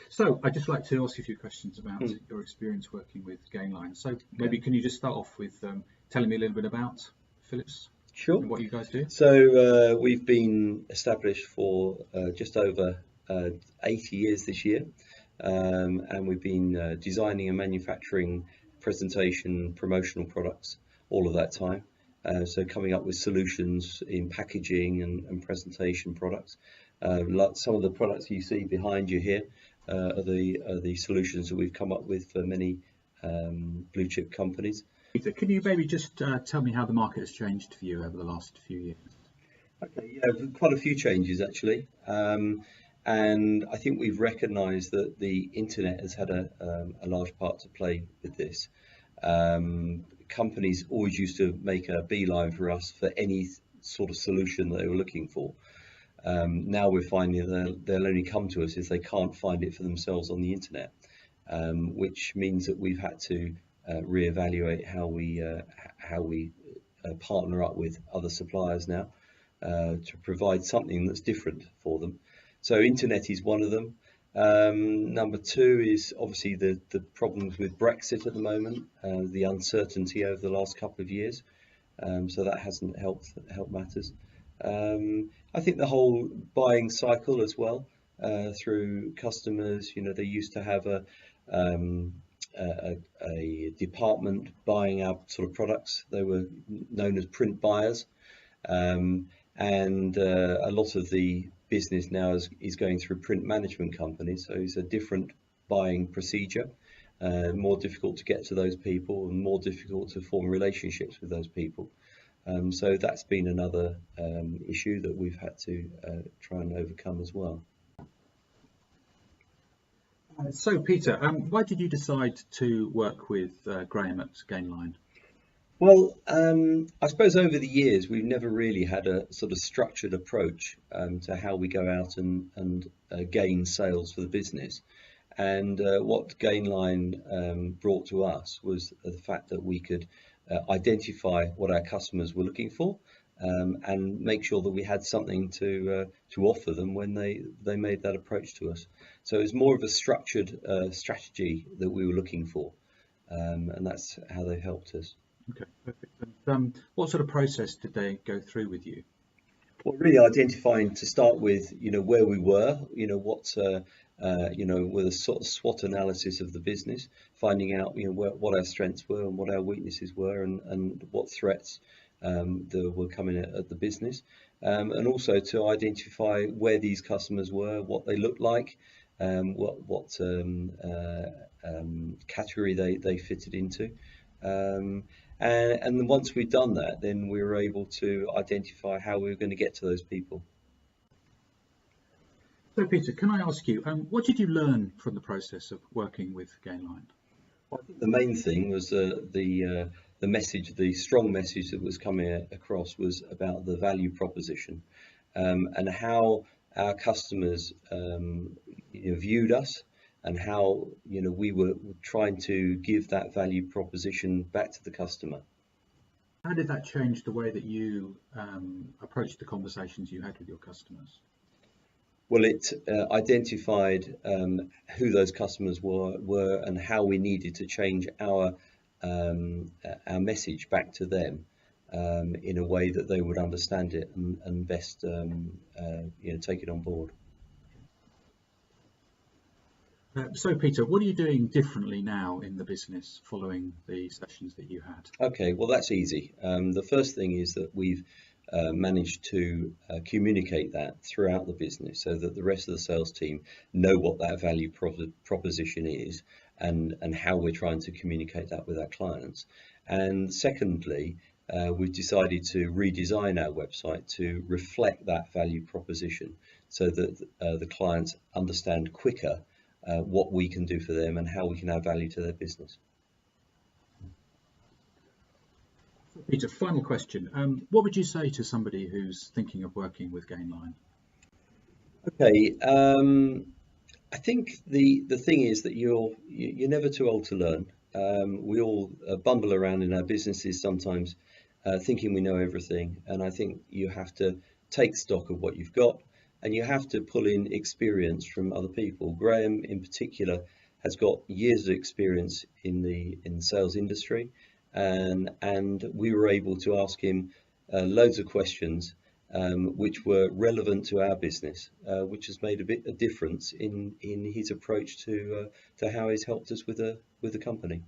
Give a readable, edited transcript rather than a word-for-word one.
So I'd just like to ask you a few questions about your experience working with GainLine. So maybe can you just start off with telling me a little bit about Phillips Sure. and what you guys do? So we've been established for just over 80 years this year, and we've been designing and manufacturing presentation, promotional products all of that time. So coming up with solutions in packaging and presentation products. Like some of the products you see behind you here are the solutions that we've come up with for many blue chip companies. Peter, can you maybe just tell me how the market has changed for you over the last few years? Okay, yeah, quite a few changes actually, and I think we've recognised that the internet has had a large part to play with this. Companies always used to make a beeline for us for any sort of solution that they were looking for. Now we're finding that they'll only come to us if they can't find it for themselves on the internet, which means that we've had to reevaluate how we partner up with other suppliers now to provide something that's different for them. So internet is one of them. Number two is obviously the problems with Brexit at the moment, the uncertainty over the last couple of years. So that hasn't helped matters. I think the whole buying cycle as well, through customers, they used to have a department buying our sort of products. They were known as print buyers, and a lot of the business now is going through print management companies. So it's a different buying procedure, more difficult to get to those people and more difficult to form relationships with those people. So that's been another issue that we've had to try and overcome as well. So Peter, why did you decide to work with Graham at GainLine? Well, I suppose over the years we've never really had a sort of structured approach to how we go out and gain sales for the business. And what GainLine brought to us was the fact that we could identify what our customers were looking for, and make sure that we had something to offer them when they made that approach to us. So it was more of a structured strategy that we were looking for, and that's how they helped us. Okay, perfect. And what sort of process did they go through with you? Well, really identifying to start with, where we were, what with a sort of SWOT analysis of the business, finding out, what our strengths were and what our weaknesses were, and what threats that were coming at the business, and also to identify where these customers were, what they looked like, what category they fitted into. And once we'd done that, then we were able to identify how we were going to get to those people. So Peter, can I ask you, what did you learn from the process of working with GainLine? Well, I think the main thing was the message, the strong message that was coming across was about the value proposition, and how our customers viewed us, and how we were trying to give that value proposition back to the customer. How did that change the way that you approached the conversations you had with your customers? Well, it identified who those customers were and how we needed to change our message back to them in a way that they would understand it and best take it on board. So Peter, what are you doing differently now in the business following the sessions that you had? Okay, well that's easy. The first thing is that we've managed to communicate that throughout the business so that the rest of the sales team know what that value proposition is, and how we're trying to communicate that with our clients. And secondly, we've decided to redesign our website to reflect that value proposition so that the clients understand quicker what we can do for them and how we can add value to their business. Peter, final question. What would you say to somebody who's thinking of working with GainLine? Okay, I think the thing is that you're never too old to learn. We all bumble around in our businesses sometimes thinking we know everything, and I think you have to take stock of what you've got, and you have to pull in experience from other people. Graham in particular has got years of experience in the sales industry, and we were able to ask him loads of questions which were relevant to our business, which has made a difference in his approach to how he's helped us with the company.